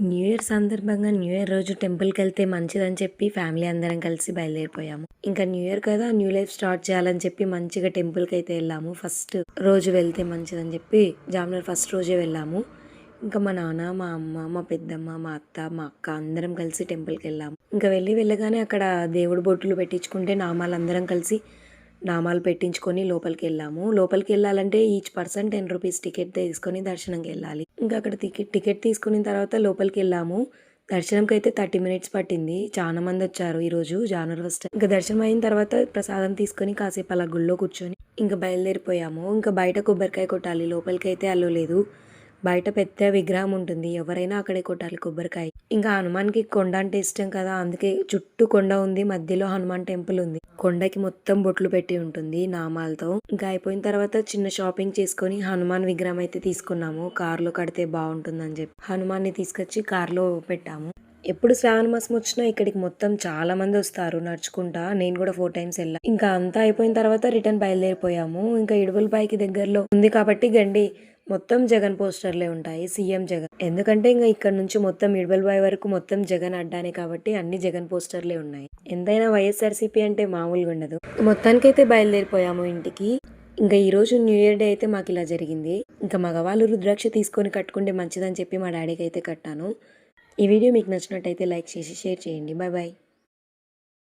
New year సందర్భంగా new year రోజు టెంపుల్‌కెళ్తే మంచిదని చెప్పి ఫ్యామిలీ అందరం కలిసి బయలుదేరిపోయాము. ఇంకా న్యూ ఇయర్ కదా! న్యూ లైఫ్ స్టార్ట్ చేయాలని చెప్పి మంచిగా టెంపుల్‌కైతే వెళ్ళాము. ఫస్ట్ రోజు వెళ్తే మంచిదని చెప్పి జామునర్ ఫస్ట్ రోజే వెళ్ళాము. ఇంకా మా నాన్న, మా అమ్మ, మా పెద్దమ్మ, మా అత్త, మా అక్క అందరం కలిసి టెంపుల్‌కెళ్ళాము. ఇంకా వెళ్ళగానే అక్కడ దేవుడి బొట్టులు పెట్టించుకుంటే నామాలందరం కలిసి నామాలు పెట్టించుకొని లోపలికెళ్ళాము. లోపలికెళ్ళాలంటే ఈచ్ పర్సన్ రూ. 10 టికెట్ తీసుకొని దర్శనంకెళ్ళాలి. ఇంకా అక్కడ టికెట్ తీసుకున్న తర్వాత లోపలికెళ్ళాము. దర్శనంకైతే 30 మినిట్స్ పట్టింది. చాలా మందొచ్చారు ఈరోజు జాన్వరి ఫస్ట్. ఇంకా దర్శనం అయిన తర్వాత ప్రసాదం తీసుకొని కాసేపు అలా గుళ్ళో కూర్చొని ఇంకా బయలుదేరిపోయాము. ఇంకా బయట కొబ్బరికాయ కొట్టాలి. లోపలికైతే అలో లేదు. బయట పెద్ద విగ్రహం ఉంటుంది. ఎవరైనా అక్కడే కొట్టాలి కొబ్బరికాయ. ఇంకా హనుమాన్‌కి కొండ అంటే ఇష్టం కదా! అందుకే చుట్టూ కొండ ఉంది. మధ్యలో హనుమాన్ టెంపుల్ ఉంది. కొండకి మొత్తం బొట్లు పెట్టి ఉంటుంది నామాలతో. ఇంకా అయిపోయిన తర్వాత చిన్న షాపింగ్ చేసుకొని హనుమాన్ విగ్రహం అయితే తీసుకున్నాము. కార్‌లో కడితే బావుంటుందని చెప్పి. హనుమాన్‌ని తీసుకొచ్చి కార్‌లో పెట్టాము. ఎప్పుడు శ్రావణ మాసం వచ్చినా ఇక్కడికి మొత్తం చాలా మంది వస్తారు నడుచుకుంటా. నేను కూడా 4 టైమ్స్ వెళ్ళా. ఇంకా అంతా అయిపోయిన తర్వాత రిటర్న్ బయలుదేరిపోయాము. ఇంకా ఇడుపులపాయకి దగ్గరలో ఉంది కాబట్టి గండి మొత్తం జగన్ పోస్టర్లే ఉంటాయి. సీఎం జగన్. ఎందుకంటే ఇంక ఇక్కడ నుంచి మొత్తం ఇడుపులపాయ వరకు మొత్తం జగన్ అడ్డానే కాబట్టి అన్ని జగన్ పోస్టర్లే ఉన్నాయి. ఎంతైనా వైఎస్ఆర్సీపీ అంటే మామూలుగా ఉండదు. మొత్తానికైతే బయలుదేరిపోయాము ఇంటికి. ఇంకా ఈరోజు న్యూ ఇయర్ డే అయితే మాకు ఇలా జరిగింది. ఇంకా మగవాళ్ళు రుద్రాక్ష తీసుకొని కట్టుకుంటే మంచిదని చెప్పి మా డాడీకి అయితే కట్టాను. ఈ వీడియో మీకు నచ్చినట్టయితే లైక్ చేసి షేర్ చేయండి. Bye bye.